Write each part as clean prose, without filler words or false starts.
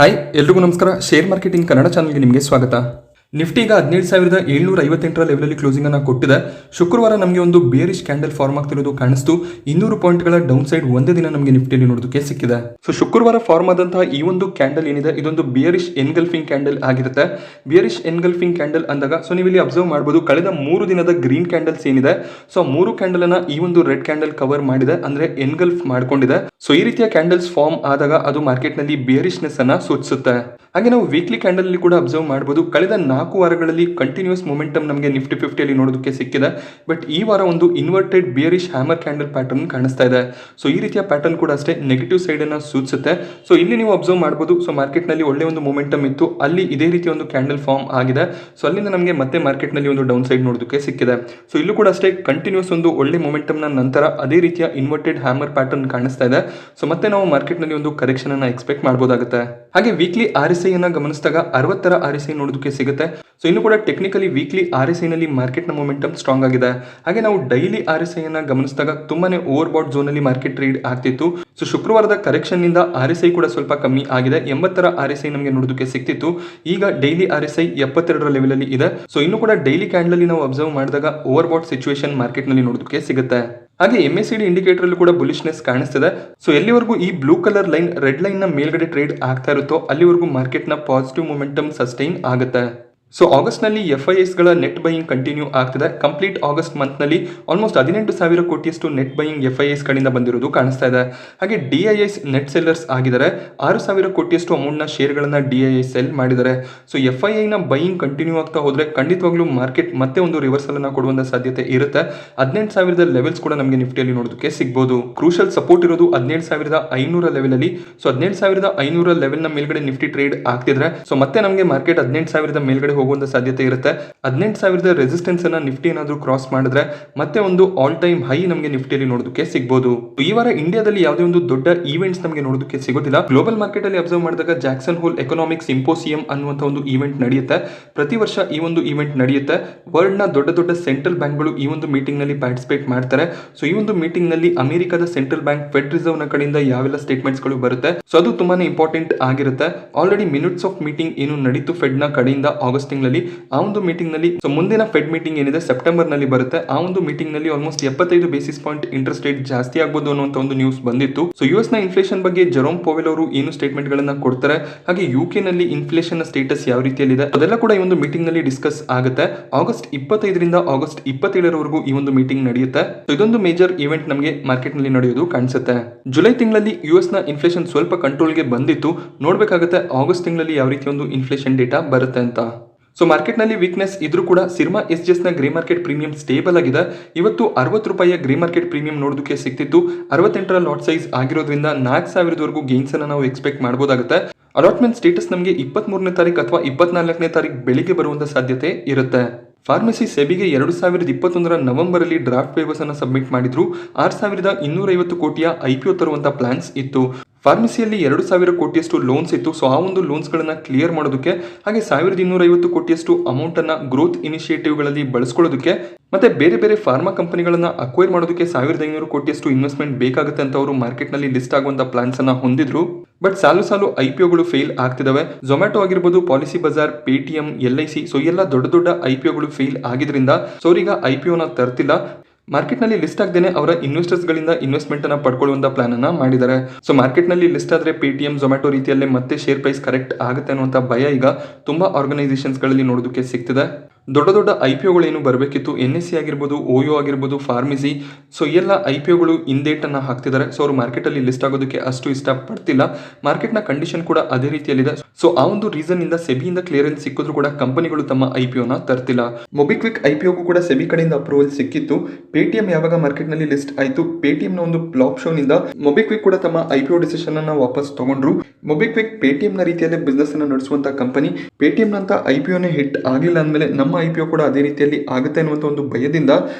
Hi ಎಲ್ರಿಗೂ ನಮಸ್ಕಾರ. Share marketing Kannada ಚಾನಲ್ಗೆ ನಿಮಗೆ ಸ್ವಾಗತ. ನಿಫ್ಟಿ ಈಗ 17,758 ಲೆವೆಲಲ್ಲಿ ಕ್ಲೋಸಿಂಗ್ ಅನ್ನು ಕೊಟ್ಟಿದೆ. ಶುಕ್ರವಾರ ನಮಗೆ ಒಂದು ಬೇರಿಶ್ ಕ್ಯಾಂಡಲ್ ಫಾರ್ಮ್ ಆಗ್ತಿರೋದು ಕಾಣಿಸ್ತು. 200 ಪಾಯಿಂಟ್ಗಳ ಡೌನ್ ಸೈಡ್ ಒಂದೇ ದಿನ ನಮಗೆ ನಿಫ್ಟಿಯಲ್ಲಿ ನೋಡೋದಕ್ಕೆ ಸಿಕ್ಕಿದೆ. ಸೊ ಶುಕ್ರವಾರ ಫಾರ್ಮ್ ಆದಂತಹ ಈ ಒಂದು ಕ್ಯಾಂಡಲ್ ಏನಿದೆ ಇದೊಂದು ಬೇರಿಶ್ ಎನ್ಗಲ್ಫಿಂಗ್ ಕ್ಯಾಂಡಲ್ ಆಗಿರುತ್ತೆ. ಬೇರಿಶ್ ಎನ್ಗಲ್ಫಿಂಗ್ ಕ್ಯಾಂಡಲ್ ಅಂದಾಗ ಸೊ ನೀವು ಇಲ್ಲಿ ಅಬ್ಸರ್ವ್ ಮಾಡಬಹುದು, ಕಳೆದ 3 ದಿನದ ಗ್ರೀನ್ ಕ್ಯಾಂಡಲ್ಸ್ ಏನಿದೆ ಸೊ 3 ಕ್ಯಾಂಡಲ್ ಅನ್ನ ಈ ಒಂದು ರೆಡ್ ಕ್ಯಾಂಡಲ್ ಕವರ್ ಮಾಡಿದೆ, ಅಂದ್ರೆ ಎನ್ಗಲ್ಫ್ ಮಾಡ್ಕೊಂಡಿದೆ. ಸೊ ಈ ರೀತಿಯ ಕ್ಯಾಂಡಲ್ಸ್ ಫಾರ್ಮ್ ಆದಾಗ ಅದು ಮಾರ್ಕೆಟ್ ನಲ್ಲಿ ಬೇರಿಶ್ನೆಸ್ ಅನ್ನ ಸೂಚಿಸುತ್ತೆ. ಹಾಗೆ ನಾವು ವೀಕ್ಲಿ ಕ್ಯಾಂಡಲ್ ಅಲ್ಲಿ ಕೂಡ ಅಬ್ಸರ್ವ್ ಮಾಡಬಹುದು, ಕಳೆದ 4 ವಾರಗಳಲ್ಲಿ ಕಂಟಿನ್ಯೂಸ್ ಮೊಮೆಂಟಮ್ ನಮಗೆ ನಿಫ್ಟಿ 50 ಅಲ್ಲಿ ನೋಡೋದಕ್ಕೆ ಸಿಕ್ಕಿದೆ. ಬಟ್ ಈ ವಾರ ಒಂದು inverted bearish hammer candle pattern ಕಾಣಿಸ್ತಾ ಇದೆ. ಸೊ ಈ ರೀತಿಯ ಪ್ಯಾಟರ್ನ್ ಕೂಡ ಅಷ್ಟೇ ನೆಗೆಟಿವ್ ಸೈಡ್ ಅನ್ನ ಸೂಚಿಸುತ್ತೆ. ಸೊ ಇಲ್ಲಿ ನೀವು ಅಬ್ಸರ್ವ್ ಮಾಡಬಹುದು, ಸೊ ಮಾರ್ಕೆಟ್ ನಲ್ಲಿ ಒಳ್ಳೆ ಒಂದು ಮೊಮೆಂಟಮ್ ಇತ್ತು, ಅಲ್ಲಿ ಇದೇ ರೀತಿಯ ಒಂದು ಕ್ಯಾಂಡಲ್ ಫಾರ್ಮ್ ಆಗಿದೆ. ಸೊ ಅಲ್ಲಿಂದ ನಮಗೆ ಮತ್ತೆ ಮಾರ್ಕೆಟ್ ನಲ್ಲಿ ಒಂದು ಡೌನ್ ಸೈಡ್ ನೋಡೋದಕ್ಕೆ ಸಿಕ್ಕಿದೆ. ಸೊ ಇಲ್ಲೂ ಕೂಡ ಅಷ್ಟೇ ಕಂಟಿನ್ಯೂಸ್ ಒಂದು ಒಳ್ಳೆ ಮೊಮೆಂಟಮ್ ನ ನಂತರ ಅದೇ ರೀತಿಯ ಇನ್ವರ್ಟೆಡ್ ಹ್ಯಾಮರ್ ಪ್ಯಾಟರ್ನ್ ಕಾಣಿಸ್ತಾ ಇದೆ. ಸೊ ಮತ್ತೆ ನಾವು ಮಾರ್ಕೆಟ್ ನಲ್ಲಿ ಒಂದು ಕರೆಕ್ಷನ್ ಅನ್ನ ಎಕ್ಸ್ಪೆಕ್ಟ್ ಮಾಡಬಹುದಾಗುತ್ತೆ. ಹಾಗೆ ವೀಕ್ಲಿ RSI ಅನ್ನ ಗಮನಿಸಿದಾಗ 60ರ RSI ನೋಡೋದಕ್ಕೆ ಸಿಗುತ್ತೆ. ಸೊ ಇನ್ನು ಕೂಡ ಟೆಕ್ನಿಕಲಿ ವೀಕ್ಲಿ RSI ನಲ್ಲಿ ಮಾರ್ಕೆಟ್ ನ ಮೊಮೆಂಟಮ್ ಸ್ಟ್ರಾಂಗ್ ಆಗಿದೆ. ಹಾಗೆ ನಾವು ಡೈಲಿ RSI ಅನ್ನ ಗಮನಿಸಿದಾಗ ತುಂಬಾನೇ ಓವರ್ ಬಾಟ್ ಝೋನ್ ಅಲ್ಲಿ ಮಾರ್ಕೆಟ್ ಟ್ರೇಡ್ ಆಗ್ತಿತ್ತು. ಸೊ ಶುಕ್ರವಾರದ ಕರೆಕ್ಷನ್ ನಿಂದ RSI ಕೂಡ ಸ್ವಲ್ಪ ಕಮ್ಮಿ ಆಗಿದೆ. 80ರ RSI ನಮಗೆ ನೋಡೋದಕ್ಕೆ ಸಿಕ್ತಿತ್ತು. ಈಗ ಡೈಲಿ RSI 72ರ ಲೆವೆಲ್ ಅಲ್ಲಿ ಇದೆ. ಸೊ ಇನ್ನು ಕೂಡ ಡೈಲಿ ಕ್ಯಾಂಡಲ್ ಅಲ್ಲಿ ನಾವು ಅಬ್ಸರ್ವ್ ಮಾಡಿದಾಗ ಓವರ್ ಬಾಟ್ ಸಿಚುವೇಶನ್ ಮಾರ್ಕೆಟ್ ನಲ್ಲಿ ನೋಡೋದಕ್ಕೆ ಸಿಗುತ್ತೆ. ಹಾಗೆ MACD ಇಂಡಿಕೇಟರ್ ಅಲ್ಲಿ ಕೂಡ ಬುಲಿಶ್ನೆಸ್ ಕಾಣಿಸ್ತಿದೆ. ಸೊ ಎಲ್ಲಿವರೆಗೂ ಈ blue colour line red line ನ ಮೇಲ್ಗಡೆ ಟ್ರೇಡ್ ಆಗ್ತಾ ಇರುತ್ತೋ ಅಲ್ಲಿವರೆಗೂ ಮಾರ್ಕೆಟ್ ನ ಪಾಸಿಟಿವ್ ಮೊಮೆಂಟಮ್ ಸಸ್ಟೈನ್ ಆಗುತ್ತೆ. ಸೊ ಆಗಸ್ಟ್ ನಲ್ಲಿ FIIs ಗಳ ನೆಟ್ ಬೈಯಿಂಗ್ ಕಂಟಿನ್ಯೂ ಆಗ್ತಿದೆ. ಕಂಪ್ಲೀಟ್ ಆಗಸ್ಟ್ ಮಂತ್ ನಲ್ಲಿ ಆಲ್ಮೋಸ್ಟ್ 18,000 ಕೋಟಿಯಷ್ಟು ನೆಟ್ ಬೈಯಿಂಗ್ FIIs ಗಳಿಂದ ಬಂದಿರೋದು ಕಾಣಿಸ್ತಾ ಇದೆ. ಹಾಗೆ DIIs ನೆಟ್ ಸೆಲ್ಲರ್ಸ್ ಆಗಿದ್ದಾರೆ. 6,000 ಕೋಟಿಯಷ್ಟು ಅಮೌಂಟ್ ನ ಶೇರ್ ಗಳನ್ನ DIIs ಸೆಲ್ ಮಾಡಿದ್ದಾರೆ. ಸೊ FII ನ ಬೈಯಿಂಗ್ ಕಂಟಿನ್ಯೂ ಆಗ್ತಾ ಹೋದ್ರೆ ಖಂಡಿತವಾಗ್ಲೂ ಮಾರ್ಕೆಟ್ ಮತ್ತೆ ಒಂದು ರಿವರ್ಸಲ್ ಅನ್ನ ಕೊಡುವಂತ ಸಾಧ್ಯತೆ ಇರುತ್ತೆ. 18,000 ಲೆವೆಲ್ಸ್ ಕೂಡ ನಮಗೆ ನಿಫ್ಟಿಯಲ್ಲಿ ನೋಡೋದಕ್ಕೆ ಸಿಗಬಹುದು. ಕ್ರೂಷಲ್ ಸಪೋರ್ಟ್ ಇರೋದು 17,500 ಲೆವೆಲ್ ಅಲ್ಲಿ. ಸೊ 17,500 ಲೆವೆಲ್ ನ ಮೇಲ್ಗಡೆ ನಿಫ್ಟಿ ಟ್ರೇಡ್ ಆಗ್ತಿದ್ರೆ ಸೊ ಮತ್ತೆ ನಮಗೆ ಮಾರ್ಕೆಟ್ 18,000 ಮೇಲ್ಗಡೆ ಹೋಗುವಂತ ಸಾಧ್ಯತೆ ಇರುತ್ತೆ. 18,000 ರೆಸಿಸ್ಟೆನ್ಸ್ ಅನ್ನ ನಿಫ್ಟಿ ಏನಾದ್ರೂ ಕ್ರಾಸ್ ಮಾಡಿದ್ರೆ ಮತ್ತೆ ಒಂದು ಆಲ್ ಟೈಮ್ ಹೈ ನಮಗೆ ನಿಫ್ಟಿಯಲ್ಲಿ ನೋಡೋದಕ್ಕೆ ಸಿಗಬಹುದು. ಈ ವಾರ ಇಂಡಿಯಾದಲ್ಲಿ ಯಾವುದೇ ಒಂದು ದೊಡ್ಡ ಈವೆಂಟ್ಸ್ ನಮಗೆ ನೋಡೋದಕ್ಕೆ ಸಿಗೋದಿಲ್ಲ. ಗ್ಲೋಬಲ್ ಮಾರ್ಕೆಟ್ ಅಲ್ಲಿ ಅಬ್ಸರ್ವ್ ಮಾಡಿದಾಗ ಜಾಕ್ಸನ್ ಹೋಲ್ ಎಕನಾಮಿಕ್ ಸಿಂಪೋಸಿಯಂ ಅನ್ನುವಂತ ಒಂದು ಈವೆಂಟ್ ನಡೆಯುತ್ತೆ. ಪ್ರತಿ ವರ್ಷ ಈ ಒಂದು ಈವೆಂಟ್ ನಡೆಯುತ್ತೆ. ವರ್ಲ್ಡ್ ನ ದೊಡ್ಡ ದೊಡ್ಡ ಸೆಂಟ್ರಲ್ ಬ್ಯಾಂಕ್ ಗಳು ಈ ಒಂದು ಮೀಟಿಂಗ್ ನಲ್ಲಿ ಪಾರ್ಟಿಸಿಪೇಟ್ ಮಾಡ್ತಾರೆ. ಸೊ ಈ ಒಂದು ಮೀಟಿಂಗ್ ನಲ್ಲಿ ಅಮೆರಿಕದ ಸೆಂಟ್ರಲ್ ಬ್ಯಾಂಕ್ ಫೆಡ್ ರಿಸರ್ವ್ ನ ಕಡೆಯಿಂದ ಯಾವೆಲ್ಲ ಸ್ಟೇಟ್ಮೆಂಟ್ಸ್ ಗಳು ಬರುತ್ತೆ ಸೊ ಅದು ತುಂಬಾನೇ ಇಂಪಾರ್ಟೆಂಟ್ ಆಗಿರುತ್ತೆ. ಆಲ್ರೆಡಿ ಮಿನಿಟ್ಸ್ ಆಫ್ ಮೀಟಿಂಗ್ ಏನು ನಡೀತು ಫೆಡ್ ನ ಕಡೆಯಿಂದ ಆಗಸ್ಟ್ ತಿಂಗಳಲ್ಲಿ, ಆ ಒಂದು ಮೀಟಿಂಗ್ ನಲ್ಲಿ ಸೊ ಮುಂದಿನ ಫೆಡ್ ಮೀಟಿಂಗ್ ಏನಿದೆ ಸೆಪ್ಟೆಂಬರ್ ನಲ್ಲಿ ಬರುತ್ತೆ. ಆ ಒಂದು ಮೀಟಿಂಗ್ ನಲ್ಲಿ almost 75 basis point interest rate ಜಾಸ್ತಿ ಆಗಬಹುದು ಅನ್ನುವಂತ ಒಂದು ನ್ಯೂಸ್ ಬಂದಿತ್ತು. ಸೊ US ನ ಇನ್ಫ್ಲೇಷನ್ ಬಗ್ಗೆ ಜೆರೋಮ್ ಪೋವೆಲ್ ಅವರು ಏನು ಸ್ಟೇಟ್ಮೆಂಟ್ ಗಳನ್ನ ಕೊಡ್ತಾರೆ, ಹಾಗೆ UK ನಲ್ಲಿ ಇನ್ಫ್ಲೇಷನ್ ನ ಸ್ಟೇಟಸ್ ಯಾವ ರೀತಿಯಲ್ಲಿದೆ ಅದೆಲ್ಲ ಕೂಡ ಈ ಒಂದು ಮೀಟಿಂಗ್ ನಲ್ಲಿ ಡಿಸ್ಕಸ್ ಆಗುತ್ತೆ. ಆಗಸ್ಟ್ 25ರಿಂದ ಆಗಸ್ಟ್ 27ರವರೆಗೂ ಈ ಒಂದು ಮೀಟಿಂಗ್ ನಡೆಯುತ್ತೆ. ಸೊ ಇದೊಂದು ಮೇಜರ್ ಇವೆಂಟ್ ನಮಗೆ ಮಾರ್ಕೆಟ್ ನಲ್ಲಿ ನಡೆಯೋದು ಕಾಣಿಸುತ್ತೆ. ಜುಲೈ ತಿಂಗಳಲ್ಲಿ US ನ ಇನ್ಫ್ಲೇಷನ್ ಸ್ವಲ್ಪ ಕಂಟ್ರೋಲ್ಗೆ ಬಂದಿತ್ತು. ನೋಡ್ಬೇಕಾಗುತ್ತೆ ಆಗಸ್ಟ್ ತಿಂಗಳಲ್ಲಿ ಯಾವ ರೀತಿ ಒಂದು ಇನ್ಫ್ಲೇಷನ್ ಡೇಟಾ ಬರುತ್ತೆ ಅಂತ. ಸೊ ಮಾರ್ಕೆಟ್ ನಲ್ಲಿ ವೀಕ್ನೆಸ್ ಇದ್ರೂ ಕೂಡ ಸಿರ್ಮಾ SGS ನ ಗ್ರೇ ಮಾರ್ಕೆಟ್ ಪ್ರೀಮಿಯಂ ಸ್ಟೇಬಲ್ ಆಗಿದೆ. ಇವತ್ತು 60 ರೂಪಾಯಿಯ ಗ್ರೇ ಮಾರ್ಕೆಟ್ ಪ್ರೀಮಿಯಂ ನೋಡೋದಕ್ಕೆ ಸಿಕ್ತಿತ್ತು. 68ರ ಲಾಟ್ ಸೈಜ್ ಆಗಿರೋದ್ರಿಂದ 4,000ವರೆಗೂ ಗೇನ್ಸ್ ಅನ್ನ ನಾವು ಎಕ್ಸ್ಪೆಕ್ಟ್ ಮಾಡಬಹುದಾಗುತ್ತೆ. ಅಲಾಟ್ಮೆಂಟ್ ಸ್ಟೇಟಸ್ ನಮಗೆ 23ನೇ ತಾರೀಕು ಅಥವಾ 24ನೇ ತಾರೀಕು ಬೆಳಿಗ್ಗೆ ಬರುವಂತ ಸಾಧ್ಯತೆ ಇರುತ್ತೆ. ಫಾರ್ಮಸಿ ಸೆಬಿಗೆ 2021ರ ನವೆಂಬರ್ ಅಲ್ಲಿ ಡ್ರಾಫ್ಟ್ ಪೇಪರ್ಸ್ ಅನ್ನು ಸಬ್ಮಿಟ್ ಮಾಡಿದ್ರು. 6,250 ಕೋಟಿಯ IPO ತರುವಂತ ಪ್ಲಾನ್ಸ್ ಇತ್ತು. ಫಾರ್ಮಸಿಯಲ್ಲಿ 2,000 ಕೋಟಿಯಷ್ಟು ಲೋನ್ಸ್ ಇತ್ತು. ಸೊ ಆ ಒಂದು ಲೋನ್ಸ್ ಗಳನ್ನ ಕ್ಲಿಯರ್ ಮಾಡೋದಕ್ಕೆ, ಹಾಗೆ 1,250 ಕೋಟಿಯಷ್ಟು ಅಮೌಂಟ್ ಅನ್ನ ಗ್ರೋತ್ ಇನಿಷಿಯೇಟಿವ್ ಗಳಲ್ಲಿ ಬಳಸ್ಕೊಳ್ಳೋದಕ್ಕೆ, ಮತ್ತೆ ಬೇರೆ ಬೇರೆ ಫಾರ್ಮಾ ಕಂಪನಿಗಳನ್ನ ಅಕ್ವೈರ್ ಮಾಡೋದಕ್ಕೆ 1,500 ಕೋಟಿಯಷ್ಟು ಇನ್ವೆಸ್ಟ್ಮೆಂಟ್ ಬೇಕಾಗುತ್ತೆ ಅಂತ ಅವರು ಮಾರ್ಕೆಟ್ ನಲ್ಲಿ ಲಿಸ್ಟ್ ಆಗುವಂತ ಪ್ಲಾನ್ಸ್ ಅನ್ನ ಹೊಂದಿದ್ರು. ಬಟ್ ಸಾಲು IPOಗಳು ಫೇಲ್ ಆಗ್ತಿದಾವೆ. ಝೊಮ್ಯಾಟೊ ಆಗಿರ್ಬೋದು, policy Bazaar, Paytm, LIC so ಎಲ್ಲ ದೊಡ್ಡ IPOಗಳು ಫೇಲ್ ಆಗಿದ್ರಿಂದ ಸೊ ಅವ್ರೀಗ IPO ನ ತರ್ತಿಲ್ಲ. ಮಾರ್ಕೆಟ್ ನಲ್ಲಿ ಲಿಸ್ಟ್ ಆಗದೇನೆ ಅವರ ಇನ್ವೆಸ್ಟರ್ಸ್ ಗಳಿಂದ ಇನ್ವೆಸ್ಟ್ಮೆಂಟ್ ಅನ್ನ ಪಡ್ಕೊಳ್ಳುವಂತ ಪ್ಲಾನ್ ಅನ್ನ ಮಾಡಿದ್ದಾರೆ. ಸೊ ಮಾರ್ಕೆಟ್ ನಲ್ಲಿ ಲಿಸ್ಟ್ ಆದ್ರೆ ಪೇಟಿಎಂ, ಝೊಮ್ಯಾಟೊ ರೀತಿಯಲ್ಲೇ ಮತ್ತೆ ಶೇರ್ ಪ್ರೈಸ್ ಕರೆಕ್ಟ್ ಆಗುತ್ತೆ ಅನ್ನುವಂತ ಭಯ ಈಗ ತುಂಬಾ ಆರ್ಗನೈಸೇಷನ್ಸ್ ಗಳಲ್ಲಿ ನೋಡೋದಕ್ಕೆ ಸಿಗ್ತಿದೆ. ದೊಡ್ಡ IPOಗಳು ಏನು ಬರಬೇಕಿತ್ತು, NSE ಆಗಿರ್ಬೋದು, OYO ಆಗಿರ್ಬೋದು, ಫಾರ್ಮಸಿ ಸೊ ಎಲ್ಲ IPOಗಳು ಇಂಡೇಟ್ ಅನ್ನ ಹಾಕ್ತಿದ್ದಾರೆ. ಸೊ ಅವರು ಮಾರ್ಕೆಟ್ ಅಲ್ಲಿ ಲಿಸ್ಟ್ ಆಗೋದಕ್ಕೆ ಅಷ್ಟು ಇಷ್ಟ ಪಡ್ತಿಲ್ಲ. ಮಾರ್ಕೆಟ್ ನ ಕಂಡೀಷನ್ ಕೂಡ ಅದೇ ರೀತಿಯಲ್ಲಿದೆ. ಸೊ ಆ ಒಂದು ರೀಸನ್ ಇಂದ ಸೆಬಿಯಿಂದ ಕ್ಲಿಯರೆನ್ಸ್ ಸಿಕ್ಕಿದ್ರು ಕೂಡ ಕಂಪನಿಗಳು ತಮ್ಮ IPO ನ ತರ್ತಿಲ್ಲ. ಮೊಬಿಕ್ವಿಕ್ IPOಗೂ ಕೂಡ ಸೆಬಿ ಕಡೆಯಿಂದ ಅಪ್ರೂವಲ್ ಸಿಕ್ಕಿತ್ತು. ಪೇಟಿಎಂ ಯಾವಾಗ ಮಾರ್ಕೆಟ್ ನಲ್ಲಿ ಲಿಸ್ಟ್ ಆಯ್ತು, ಪೇಟಿಎಂ ನ ಒಂದು ಫ್ಲಾಪ್ ಶೋ ನಿಂದ ಮೊಬಿಕ್ವಿಕ್ ಕೂಡ ತಮ್ಮ IPO ಡಿಸಿಷನ್ ಅನ್ನ ವಾಪಸ್ ತಗೊಂಡ್ರು. ಮೊಬಿಕ್ವಿಕ್ ಪೇಟಿಎಂ ನ ರೀತಿಯಲ್ಲಿ ಬಿಸ್ನೆಸ್ ಅನ್ನ ನಡೆಸುವಂತ ಕಂಪನಿ. ಪೇಟಿಎಂ ನಂತ IPO ನೇ ಹಿಟ್ ಆಗಿಲ್ಲ ಅಂದ್ಮೇಲೆ ನಮ್ಮ IPO ಕೂಡ ಅದೇ ರೀತಿಯಲ್ಲಿ ಆಗುತ್ತೆ ಅನ್ನುವಂತ ಒಂದು ಭಯದಿಂದ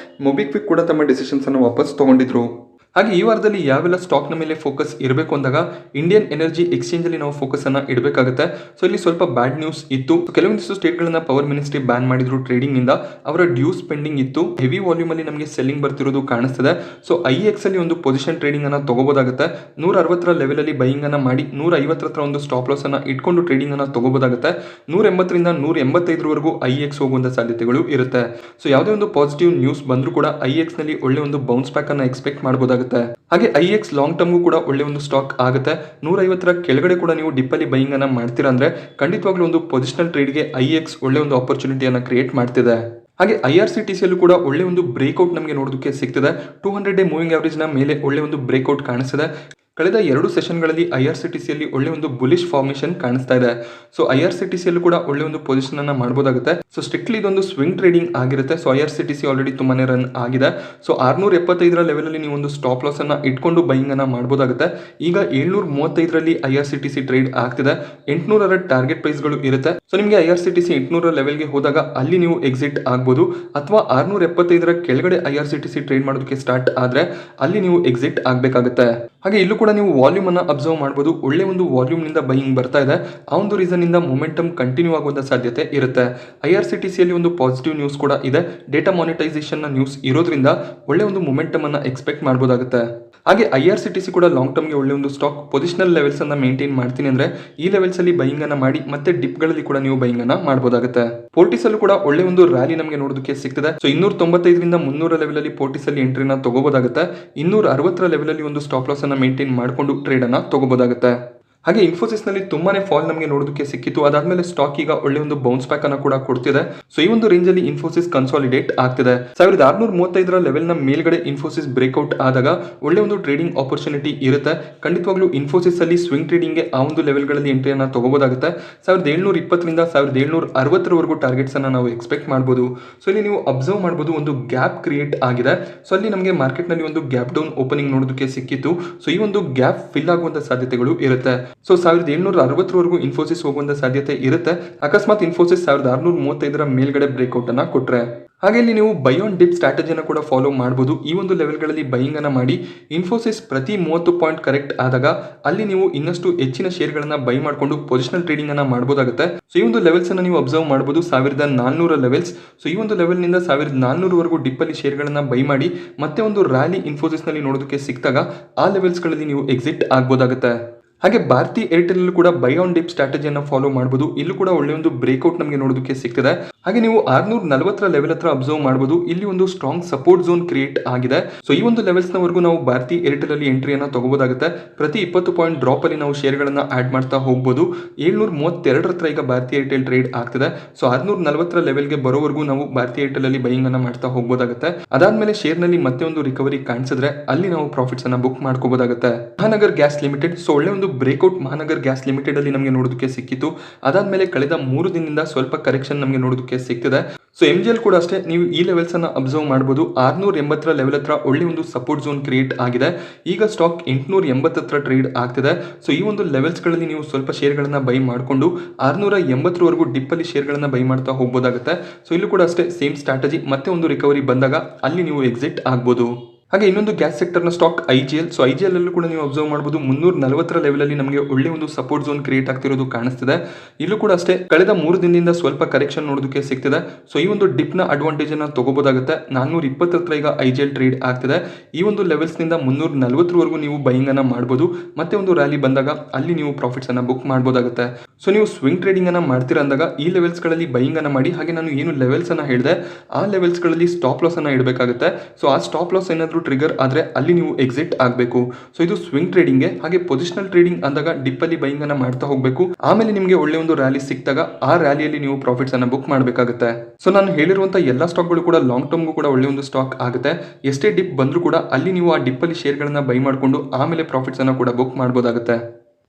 ಮೊಬಿಕ್ವಿಕ್ ಕೂಡ ತಮ್ಮ ಡಿಸಿಷನ್ಸ್ ಅನ್ನು ವಾಪಸ್ ತಗೊಂಡಿದ್ರು. ಹಾಗೆ ಈ ವಾರದಲ್ಲಿ ಯಾವೆಲ್ಲ ಸ್ಟಾಕ್ನ ಮೇಲೆ ಫೋಕಸ್ ಇರಬೇಕು ಅಂದಾಗ ಇಂಡಿಯನ್ ಎನರ್ಜಿ ಎಕ್ಸ್ಚೇಂಜ್ ಅಲ್ಲಿ ನಾವು ಫೋಕಸ್ ಅನ್ನ ಇಡಬೇಕಾಗುತ್ತೆ. ಸೊ ಇಲ್ಲಿ ಸ್ವಲ್ಪ ಬ್ಯಾಡ್ ನ್ಯೂಸ್ ಇತ್ತು. ಕೆಲವೊಂದಿಷ್ಟು ಸ್ಟೇಟ್ ಗಳನ್ನ ಪವರ್ ಮಿನಿಸ್ಟ್ರಿ ಬ್ಯಾನ್ ಮಾಡಿದ್ರು ಟ್ರೇಡಿಂಗ್ ನಿಂದ. ಅವರ ಡ್ಯೂಸ್ ಪೆಂಡಿಂಗ್ ಇತ್ತು. ಹೆವಿ ವಾಲ್ಯೂಮ್ ಅಲ್ಲಿ ನಮಗೆ ಸೆಲ್ಲಿಂಗ್ ಬರ್ತಿರೋದು ಕಾಣಿಸ್ತದೆ. ಸೊ IEX ಅಲ್ಲಿ ಒಂದು ಪೊಸಿಷನ್ ಟ್ರೇಡಿಂಗ್ ಅನ್ನ ತಗೋಬಹುದಾಗುತ್ತೆ. 160 ಲೆವೆಲ್ ಅಲ್ಲಿ ಬೈಯಿಂಗ್ ಅನ್ನ ಮಾಡಿ 150 ಹತ್ರ ಒಂದು ಸ್ಟಾಪ್ ಲಾಸ್ ಅನ್ನ ಇಟ್ಕೊಂಡು ಟ್ರೇಡಿಂಗ್ ಅನ್ನ ತಗೋಬಹುದಾಗುತ್ತೆ. 180 ರಿಂದ 185 ವರೆಗೂ IEX ಹೋಗುವಂತ ಸಾಧ್ಯತೆಗಳು ಇರುತ್ತೆ. ಸೊ ಯಾವುದೇ ಒಂದು ಪಾಸಿಟಿವ್ ನ್ಯೂಸ್ ಬಂದ್ರೂ ಕೂಡ IEX ನಲ್ಲಿ ಒಳ್ಳೆ ಒಂದು ಬೌನ್ಸ್ ಬ್ಯಾಕ್ ಅನ್ನ ಎಕ್ಸ್ಪೆಕ್ಟ್ ಮಾಡಬಹುದಾಗುತ್ತೆ. ಹಾಗೆ IEX ಲಾಂಗ್ ಟರ್ಮ್ ಕೂಡ ಒಳ್ಳೆ ಒಂದು ಸ್ಟಾಕ್ ಆಗುತ್ತೆ. 150 ಕೆಳಗಡೆ ಕೂಡ ನೀವು ಡಿಪ್ ಅಲ್ಲಿ ಬೈಯಿಂಗ್ ಅನ್ನ ಮಾಡ್ತೀರಾ ಅಂದ್ರೆ ಖಂಡಿತವಾಗ್ಲೂ ಒಂದು ಪೊಸಿಷನಲ್ ಟ್ರೇಡ್ಗೆ IEX ಒಳ್ಳೆ ಒಂದು ಆಪರ್ಚುನಿಟಿಯನ್ನ ಕ್ರಿಯೇಟ್ ಮಾಡ್ತಿದೆ. ಹಾಗೆ IRCTC ಯಲ್ಲೂ ಕೂಡ ಒಳ್ಳೆ ಒಂದು ಬ್ರೇಕ್ಔಟ್ ನಮಗೆ ನೋಡೋದಕ್ಕೆ ಸಿಗ್ತದೆ. 200 ಡೇ ಮೂವಿಂಗ್ ಆವರೇಜ್ ನ ಮೇಲೆ ಒಳ್ಳೆ ಒಂದು ಬ್ರೇಕ್ಔಟ್ ಕಾಣಿಸ್ತಿದೆ. ಕಳೆದ 2 ಸೆಷನ್ಗಳಲ್ಲಿ IRCTC ಯಲ್ಲಿ ಒಳ್ಳೆ ಒಂದು ಬುಲಿಶ್ ಫಾರ್ಮೇಷನ್ ಕಾಣಿಸ್ತಾ ಇದೆ. ಸೊ IRCTC ಯಲ್ಲೂ ಕೂಡ ಒಳ್ಳೆ ಒಂದು ಪೊಸಿಷನ್ ಅನ್ನ ಮಾಡಬಹುದಾಗುತ್ತೆ. ಸೊ ಸ್ಟ್ರಿಕ್ಟ್ಲಿ ಇದೊಂದು ಸ್ವಿಂಗ್ ಟ್ರೇಡಿಂಗ್ ಆಗಿರುತ್ತೆ. ಸೊ IRCTC ಆಲ್ರೆಡಿ ತುಂಬಾನೇ ರನ್ ಆಗಿದೆ. ಸೊ 675 ಲೆವೆಲ್ ಅಲ್ಲಿ ನೀವು ಒಂದು ಸ್ಟಾಪ್ ಲಾಸ್ ಅನ್ನ ಇಟ್ಕೊಂಡು ಬೈಯಿಂಗ್ ಅನ್ನ ಮಾಡಬಹುದಾಗುತ್ತೆ. ಈಗ 735 ರಲ್ಲಿ IRCTC ಟ್ರೇಡ್ ಆಗ್ತಿದೆ. 800 ಟಾರ್ಗೆಟ್ ಪ್ರೈಸ್ ಗಳು ಇರುತ್ತೆ. ಸೊ ನಿಮಗೆ IRCTC 800 ಲೆವೆಲ್ಗೆ ಹೋದಾಗ ಅಲ್ಲಿ ನೀವು ಎಕ್ಸಿಟ್ ಆಗಬಹುದು, ಅಥವಾ 675 ಕೆಳಗಡೆ IRCTC ಟ್ರೇಡ್ ಮಾಡೋದಕ್ಕೆ ಸ್ಟಾರ್ಟ್ ಆದ್ರೆ ಅಲ್ಲಿ ನೀವು ಎಕ್ಸಿಟ್ ಆಗಬೇಕಾಗುತ್ತೆ. ಹಾಗೆ ಇಲ್ಲೂ ಕೂಡ ನೀವು ವಾಲ್ಯೂಮ್ ಅನ್ನ ಅಬ್ಸರ್ವ್ ಮಾಡಬಹುದು. ಒಳ್ಳೆ ಒಂದು ವಾಲ್ಯೂಮ್ ನಿಂದ ಬೈಯಿಂಗ್ ಬರ್ತಾ ಇದೆ. ಆ ಒಂದು ರೀಸನ್ ಇಂದ ಮೊಮೆಂಟಮ್ ಕಂಟಿನ್ಯೂ ಆಗುವಂತ ಸಾಧ್ಯತೆ ಇರುತ್ತೆ. IRCTC ಯಲ್ಲಿ ಒಂದು ಪಾಸಿಟಿವ್ ನ್ಯೂಸ್ ಕೂಡ ಇದೆ. ಡೇಟಾ ಮಾನಿಟೈಸೇಷನ್ ನ ನ್ಯೂಸ್ ಇರೋದ್ರಿಂದ ಒಳ್ಳೆ ಒಂದು ಮೊಮೆಂಟಮ್ ಅನ್ನ ಎಕ್ಸ್ಪೆಕ್ಟ್ ಮಾಡಬಹುದಾಗುತ್ತೆ. ಹಾಗೆ IRCTC ಕೂಡ ಲಾಂಗ್ ಟರ್ಮ್ ಗೆ ಒಳ್ಳೆ ಒಂದು ಸ್ಟಾಕ್. ಪೊಸಿಷನಲ್ ಲೆವೆಲ್ಸ್ ಅನ್ನ ಮೇಂಟೈನ್ ಮಾಡ್ತೀನಿ ಅಂದ್ರೆ ಈ ಲೆವೆಲ್ಸ್ ಅಲ್ಲಿ ಬೈಯಿಂಗ್ ಅನ್ನ ಮಾಡಿ ಮತ್ತೆ ಡಿಪ್ ಗಳಲ್ಲಿ ಕೂಡ ನೀವು ಬೈಯಿಂಗ್ ಅನ್ನ ಮಾಡಬಹುದಾಗುತ್ತೆ. ಫೋರ್ಟಿಸ್ ಅಲ್ಲೂ ಕೂಡ ಒಳ್ಳೆ ಒಂದು ರ್ಯಾಲಿ ನಮಗೆ ನೋಡೋದಕ್ಕೆ ಸಿಗ್ತದೆ. ಸೊ 295 ರಿಂದ 300 ಲೆವೆಲ್ ಅಲ್ಲಿ ಫೋರ್ಟಿಸ್ ಅಲ್ಲಿ ಎಂಟ್ರಿನ ತಗೋಬಹುದಾಗುತ್ತೆ. 260 ಲೆವೆಲ್ ಅಲ್ಲಿ ಒಂದು ಸ್ಟಾಪ್ ಲಾಸ್ ಅನ್ನ ಮೇಂಟೈನ್ ಮಾಡಿಕೊಂಡು ಟ್ರೇಡ್ ಅನ್ನ ತಗೋಬಹುದಾಗುತ್ತೆ. ಹಾಗೆ ಇನ್ಫೋಸಿಸ್ ನಲ್ಲಿ ತುಂಬಾನೇ ಫಾಲ್ ನಮಗೆ ನೋಡೋದಕ್ಕೆ ಸಿಕ್ಕಿತ್ತು. ಅದಾದ್ಮೇಲೆ ಸ್ಟಾಕ್ ಈಗ ಒಳ್ಳೆ ಒಂದು ಬೌನ್ಸ್ ಬ್ಯಾಕ್ ಅನ್ನ ಕೂಡ ಕೊಡ್ತಿದೆ. ಸೊ ಈ ಒಂದು ರೇಂಜ್ ಅಲ್ಲಿ ಇನ್ಫೋಸಿಸ್ ಕನ್ಸಾಲಿಡೇಟ್ ಆಗ್ತಿದೆ. 1635 ಲೆವೆಲ್ ನ ಮೇಲ್ಗಡೆ ಇನ್ಫೋಸಿಸ್ ಬ್ರೇಕ್ಔಟ್ ಆದಾಗ ಒಳ್ಳೆ ಒಂದು ಟ್ರೇಡಿಂಗ್ ಆಪರ್ಚುನಿಟಿ ಇರುತ್ತೆ. ಖಂಡಿತವಾಗ್ಲೂ ಇನ್ಫೋಸಿಸ್ ಅಲ್ಲಿ ಸ್ವಿಂಗ್ ಟ್ರೇಡಿಂಗ್ ಗೆ ಆ ಒಂದು ಲೆವೆಲ್ ಗಳಲ್ಲಿ ಎಂಟ್ರಿಯನ್ನ ತಗೋಬಹುದಾಗುತ್ತೆ. 1720 ರಿಂದ 1760 ವರೆಗೂ ಟಾರ್ಗೆಟ್ಸ್ ಅನ್ನ ನಾವು ಎಕ್ಸ್ಪೆಕ್ಟ್ ಮಾಡಬಹುದು. ಸೊ ಇಲ್ಲಿ ನೀವು ಅಬ್ಸರ್ವ್ ಮಾಡಬಹುದು ಒಂದು ಗ್ಯಾಪ್ ಕ್ರಿಯೇಟ್ ಆಗಿದೆ. ಸೊ ಅಲ್ಲಿ ನಮಗೆ ಮಾರ್ಕೆಟ್ ನಲ್ಲಿ ಒಂದು ಗ್ಯಾಪ್ ಡೌನ್ ಓಪನಿಂಗ್ ನೋಡೋದಕ್ಕೆ ಸಿಕ್ಕಿತ್ತು. ಸೊ ಈ ಒಂದು ಗ್ಯಾಪ್ ಫಿಲ್ ಆಗುವಂತ ಸಾಧ್ಯತೆಗಳು ಇರುತ್ತೆ. ಸೊ 1760 ವರೆಗೂ ಇನ್ಫೋಸಿಸ್ ಹೋಗುವಂತ ಸಾಧ್ಯತೆ ಇರುತ್ತೆ. ಅಕಸ್ಮಾತ್ ಇನ್ಫೋಸಿಸ್ 1635 ಮೇಲ್ಗಡೆ ಬ್ರೇಕ್ಔಟ್ ಅನ್ನ ಕೊಟ್ರೆ. ಹಾಗೆ ಇಲ್ಲಿ ನೀವು ಬೈ ಆನ್ ಡಿಪ್ ಸ್ಟ್ರಾಟಜಿಯನ್ನು ಕೂಡ ಫಾಲೋ ಮಾಡಬಹುದು. ಈ ಒಂದು ಲೆವೆಲ್ಗಳಲ್ಲಿ ಬೈಯಿಂಗ್ ಅನ್ನ ಮಾಡಿ ಇನ್ಫೋಸಿಸ್ ಪ್ರತಿ 30 ಪಾಯಿಂಟ್ ಕರೆಕ್ಟ್ ಆದಾಗ ಅಲ್ಲಿ ನೀವು ಇನ್ನಷ್ಟು ಹೆಚ್ಚಿನ ಶೇರ್ಗಳನ್ನ ಬೈ ಮಾಡಿಕೊಂಡು ಪೊಸಿಷನಲ್ ಟ್ರೇಡಿಂಗ್ ಅನ್ನ ಮಾಡಬಹುದಾಗುತ್ತೆ. ಸೊ ಈ ಒಂದು ಲೆವೆಲ್ಸ್ ಅನ್ನ ನೀವು ಅಬ್ಸರ್ವ್ ಮಾಡಬಹುದು. 1400 ಲೆವೆಲ್ಸ್. ಸೊ ಈ ಒಂದು ಲೆವೆಲ್ ನಿಂದ 1400 ವರೆಗೂ ಡಿಪ್ ಅಲ್ಲಿ ಶೇರ್ಗಳನ್ನ ಬೈ ಮಾಡಿ ಮತ್ತೆ ಒಂದು ರ್ಯಾಲಿ ಇನ್ಫೋಸಿಸ್ ನಲ್ಲಿ ನೋಡೋದಕ್ಕೆ ಸಿಕ್ತಾಗ ಆ ಲೆವೆಲ್ಸ್ ಗಳಲ್ಲಿ ನೀವು ಎಕ್ಸಿಟ್ ಆಗಬಹುದಾಗುತ್ತೆ. ಹಾಗೆ ಭಾರತಿ ಏರ್ಟೆಲ್ ಕೂಡ ಬೈ ಆನ್ ಡಿಪ್ ಸ್ಟ್ರಾಟಜಿಯನ್ನು ಫಾಲೋ ಮಾಡಬಹುದು. ಇಲ್ಲೂ ಕೂಡ ಒಳ್ಳೆ ಒಂದು ಬ್ರೇಕ್ಔಟ್ ನಮಗೆ ನೋಡೋದಕ್ಕೆ ಸಿಗ್ತದೆ. ಹಾಗೆ ನೀವು 640 ಲೆವೆಲ್ ಹತ್ರ ಅಬ್ಸರ್ವ್ ಮಾಡಬಹುದು. ಇಲ್ಲಿ ಒಂದು ಸ್ಟ್ರಾಂಗ್ ಸಪೋರ್ಟ್ ಝೋನ್ ಕ್ರಿಯೇಟ್ ಆಗಿದೆ. ಸೊ ಈ ಒಂದು ಲೆವೆಲ್ಸ್ ನವರೆಗೂ ನಾವು ಭಾರತಿ ಏರ್ಟೆಲ್ ಅಲ್ಲಿ ಎಂಟ್ರಿಯನ್ನ ತಗೋಬಹುದಾಗುತ್ತೆ. ಪ್ರತಿ 20 ಪಾಯಿಂಟ್ ಡ್ರಾಪ್ ಅಲ್ಲಿ ನಾವು ಶೇರ್ಗಳನ್ನ ಆಡ್ ಮಾಡ್ತಾ ಹೋಗಬಹುದು. 732 ಹತ್ರ ಈಗ ಭಾರತಿ ಏರ್ಟೆಲ್ ಟ್ರೇಡ್ ಆಗ್ತಿದೆ. ಸೊ 640 ಲೆವೆಲ್ಗೆ ಬರೋವರೆಗೂ ನಾವು ಭಾರತಿ ಏರ್ಟೆಲ್ ಅಲ್ಲಿ ಬೈಯಿಂಗ್ ಅನ್ನ ಮಾಡ್ತಾ ಹೋಗಬಹುದಾಗುತ್ತೆ. ಅದಾದ್ಮೇಲೆ ಶೇರ್ ನಲ್ಲಿ ಮತ್ತೆ ಒಂದು ರಿಕವರಿ ಕಾಣಿಸಿದ್ರೆ ಅಲ್ಲಿ ನಾವು ಪ್ರಾಫಿಟ್ಸ್ ಅನ್ನ ಬುಕ್ ಮಾಡ್ಕೋಬಹುದಾಗುತ್ತೆ. Mahanagar gas limited. ಸೊ ಒಳ್ಳೆ ಒಂದು ಬ್ರೇಕ್ಔಟ್ ಮಹಾನಗರ್ ಗ್ಯಾಸ್ ಲಿಮಿಟೆಡ್ ಅಲ್ಲಿ ನಮಗೆ ನೋಡೋದಕ್ಕೆ ಸಿಕ್ಕಿತ್ತು. ಅದಾದ್ಮೇಲೆ ಕಳೆದ 3 ದಿನದಿಂದ ಸ್ವಲ್ಪ ಕರೆಕ್ಷನ್ ನಮಗೆ ನೋಡೋದಕ್ಕೆ ಸಿಗ್ತಿದೆ. ಸೊ MGL ಕೂಡ ಅಷ್ಟೇ ನೀವು ಈ ಲೆವೆಲ್ಸ್ ಅನ್ನ ಅಬ್ಸರ್ವ್ ಮಾಡಬಹುದು. 680 ಲೆವೆಲ್ ಹತ್ರ ಒಳ್ಳೆ ಒಂದು ಸಪೋರ್ಟ್ ಝೋನ್ ಕ್ರಿಯೇಟ್ ಆಗಿದೆ. ಈಗ ಸ್ಟಾಕ್ 880 ಹತ್ರ ಟ್ರೇಡ್ ಆಗ್ತಿದೆ. ಸೊ ಈ ಒಂದು ಲೆವೆಲ್ಸ್ ಗಳಲ್ಲಿ ನೀವು ಸ್ವಲ್ಪ ಶೇರ್ಗಳನ್ನ ಬೈ ಮಾಡಿಕೊಂಡು 680 ವರೆಗೂ ಡಿಪ್ ಅಲ್ಲಿ ಶೇರ್ಗಳನ್ನ ಬೈ ಮಾಡ್ತಾ ಹೋಗಬಹುದಾಗುತ್ತೆ. ಸೊ ಇಲ್ಲೂ ಕೂಡ ಅಷ್ಟೇ ಸೇಮ್ ಸ್ಟ್ರಾಟಜಿ. ಮತ್ತೆ ಒಂದು ರಿಕವರಿ ಬಂದಾಗ ಅಲ್ಲಿ ನೀವು ಎಕ್ಸಿಟ್ ಆಗಬಹುದು. ಹಾಗೆ ಇನ್ನೊಂದು ಗ್ಯಾಸ್ ಸೆಕ್ಟರ್ನ ಸ್ಟಾಕ್ IGL. ಸೊ IGL ಅಲ್ಲೂ ಕೂಡ ನೀವು ಅಬ್ಸರ್ವ್ ಮಾಡಬಹುದು. 340 ಲೆವೆಲ್ ಅಲ್ಲಿ ನಮಗೆ ಒಳ್ಳೆ ಒಂದು ಸಪೋರ್ಟ್ ಝೋನ್ ಕ್ರಿಯೇಟ್ ಆಗ್ತಿರೋದು ಕಾಣಿಸ್ತಿದೆ. ಇಲ್ಲೂ ಕೂಡ ಅಷ್ಟೇ ಕಳೆದ 3 ದಿನದಿಂದ ಸ್ವಲ್ಪ ಕರೆಕ್ಷನ್ ನೋಡೋದಕ್ಕೆ ಸಿಗ್ತಿದೆ. ಸೊ ಈ ಒಂದು ಡಿಪ್ ನ ಅಡ್ವಾಂಟೇಜ್ ಅನ್ನ ತಗೋಬಹುದಾಗುತ್ತೆ. 420 ಹತ್ರ ಈಗ IGL ಟ್ರೇಡ್ ಆಗ್ತಿದೆ. ಈ ಒಂದು ಲೆವೆಲ್ಸ್ ನಿಂದ 340 ವರೆಗೂ ನೀವು ಬೈಯಿಂಗ್ ಅನ್ನ ಮಾಡಬಹುದು. ಮತ್ತೆ ಒಂದು ರ್ಯಾಲಿ ಬಂದಾಗ ಅಲ್ಲಿ ನೀವು ಪ್ರಾಫಿಟ್ಸ್ ಅನ್ನ ಬುಕ್ ಮಾಡಬಹುದಾಗುತ್ತೆ. ಸೊ ನೀವು ಸ್ವಿಂಗ್ ಟ್ರೇಡಿಂಗ್ ಅನ್ನ ಮಾಡ್ತೀರಾ ಅಂದಾಗ ಈ ಲೆವೆಲ್ಸ್ ಗಳಲ್ಲಿ ಬೈಯಿಂಗ್ ಅನ್ನ ಮಾಡಿ. ಹಾಗೆ ನಾನು ಏನು ಲೆವೆಲ್ಸ್ ಅನ್ನ ಹೇಳಿದೆ ಆ ಲೆವೆಲ್ಸ್ ಗಳಲ್ಲಿ ಸ್ಟಾಪ್ ಲಾಸ್ ಅನ್ನ ಇಡಬೇಕಾಗುತ್ತೆ. ಸೊ ಆ ಸ್ಟಾಪ್ ಲಾಸ್ ಏನಾದರೂ ಟ್ರಿಗರ್ ಆದ್ರೆ ಅಲ್ಲಿ ನೀವು ಎಕ್ಸಿಟ್ ಆಗಬೇಕು. ಸೊ ಇದು ಸ್ವಿಂಗ್ ಟ್ರೇಡಿಂಗ್ ಗೆ. ಹಾಗೆ ಪೊಸಿಷನಲ್ ಟ್ರೇಡಿಂಗ್ ಅಂದಾಗ ಡಿಪ್ ಅಲ್ಲಿ ಬೈಯಿಂಗ್ ಅನ್ನ ಮಾಡ್ತಾ ಹೋಗಬೇಕು. ಆಮೇಲೆ ನಿಮಗೆ ಒಳ್ಳೆ ಒಂದು ರ್ಯಾಲಿ ಸಿಕ್ತಾಗ ಆ ರ್ಯಾಲಿಯಲ್ಲಿ ನೀವು ಪ್ರಾಫಿಟ್ಸ್ ಅನ್ನ ಬುಕ್ ಮಾಡಬೇಕಾಗುತ್ತೆ. ಸೊ ನಾನು ಹೇಳಿರುವಂತಹ ಎಲ್ಲಾ ಸ್ಟಾಕ್ ಗಳು ಕೂಡ ಲಾಂಗ್ ಟರ್ಮ್ ಕೂಡ ಒಳ್ಳೆ ಒಂದು ಸ್ಟಾಕ್ ಆಗುತ್ತೆ. ಎಷ್ಟೇ ಡಿಪ್ ಬಂದ್ರೂ ಕೂಡ ಅಲ್ಲಿ ನೀವು ಆ ಡಿಪ್ ಅಲ್ಲಿ ಶೇರ್ಗಳನ್ನ ಬೈ ಮಾಡಿಕೊಂಡು ಆಮೇಲೆ ಪ್ರಾಫಿಟ್ಸ್ ಅನ್ನ ಕೂಡ ಬುಕ್ ಮಾಡಬಹುದಾಗುತ್ತೆ.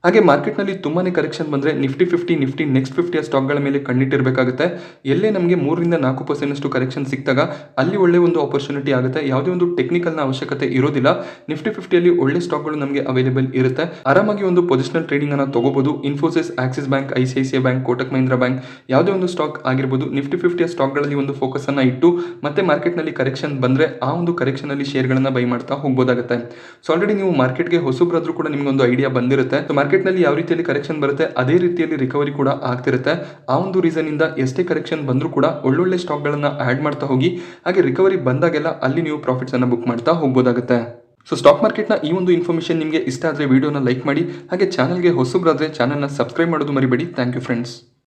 ಹಾಗೆ ಮಾರ್ಕೆಟ್ನಲ್ಲಿ ತುಂಬಾನೇ ಕರೆಕ್ಷನ್ ಬಂದರೆ ನಿಫ್ಟಿ 50 ನಿಫ್ಟಿ ನೆಕ್ಸ್ಟ್ 50 ಸ್ಟಾಕ್ಗಳ ಮೇಲೆ ಕಣ್ಣಿಟ್ಟಿರಬೇಕಾಗುತ್ತೆ. ಎಲ್ಲೇ ನಮಗೆ 3-4% ಕರೆಕ್ಷನ್ ಸಿಕ್ಕಿದಾಗ ಅಲ್ಲಿ ಒಳ್ಳೆ ಒಂದು ಆಪರ್ಚುನಿಟಿ ಆಗುತ್ತೆ. ಯಾವುದೇ ಒಂದು ಟೆಕ್ನಿಕಲ್ನ ಅವಶ್ಯಕತೆ ಇರೋದಿಲ್ಲ. ನಿಫ್ಟಿ 50ಯಲ್ಲಿ ಒಳ್ಳೆ ಸ್ಟಾಕ್ಗಳು ನಮಗೆ ಅವೈಲೇಬಲ್ ಇರುತ್ತೆ. ಆರಾಮಾಗಿ ಒಂದು ಪೊಸಿಷನಲ್ ಟ್ರೇಡಿಂಗ್ ಅನ್ನು ತಗೋಬಹುದು. Infosys, Axis bank, ICICI bank, Kotak Mahindra bank ಯಾವುದೇ ಒಂದು ಸ್ಟಾಕ್ ಆಗಿರ್ಬೋದು ನಿಫ್ಟಿ 50 ಸ್ಟಾಕ್ಗಳಲ್ಲಿ ಒಂದು ಫೋಕಸ್ ಅನ್ನು ಇಟ್ಟು ಮತ್ತೆ ಮಾರ್ಕೆಟ್ನಲ್ಲಿ ಕರೆಕ್ಷನ್ ಬಂದರೆ ಆ ಒಂದು ಕರೆಕ್ಷನ್ ಅಲ್ಲಿ ಶೇರ್ಗಳನ್ನು ಬೈ ಮಾಡ್ತಾ ಹೋಗಬಹುದಾಗುತ್ತೆ. ಸೊ ಆಲ್ರೆಡಿ ನೀವು ಮಾರ್ಕೆಟ್ಗೆ ಹೊಸಬ್ರಾದ್ರೂ ಕೂಡ ನಿಮ್ಗೆ ಒಂದು ಐಡಿಯಾ ಬಂದಿರುತ್ತೆ. ಮಾರ್ಕೆಟ್ನಲ್ಲಿ ಯಾವ ರೀತಿಯಲ್ಲಿ ಕರೆಕ್ಷನ್ ಬರುತ್ತೆ ಅದೇ ರೀತಿಯಲ್ಲಿ ರಿಕವರಿ ಕೂಡ ಆಗ್ತಿರುತ್ತೆ. ಆ ಒಂದು ರೀಸನ್ ಇಂದ ಎಷ್ಟೇ ಕರೆಕ್ಷನ್ ಬಂದರೂ ಕೂಡ ಒಳ್ಳೊಳ್ಳೆ ಸ್ಟಾಕ್ಗಳನ್ನು ಆಡ್ ಮಾಡ್ತಾ ಹೋಗಿ ಹಾಗೆ ರಿಕವರಿ ಬಂದಾಗೆಲ್ಲ ಅಲ್ಲಿ ನೀವು ಪ್ರಾಫಿಟ್ಸ್ ಅನ್ನು ಬುಕ್ ಮಾಡ್ತಾ ಹೋಗಬಹುದಾಗುತ್ತೆ. ಸೊ ಸ್ಟಾಕ್ ಮಾರ್ಕೆಟ್ನ ಈ ಒಂದು ಇನ್ಫಾರ್ಮೇಷನ್ ನಿಮಗೆ ಇಷ್ಟ ಆದರೆ ವಿಡಿಯೋನ ಲೈಕ್ ಮಾಡಿ, ಹಾಗೆ ಚಾನಲ್ಗೆ ಹೊಸಬ್ರಾದ್ರೆ ಚಾನಲ್ನ ಸಬ್ಸ್ಕ್ರೈಬ್ ಮಾಡೋದು ಮರಿಬೇಡಿ. Thank you friends.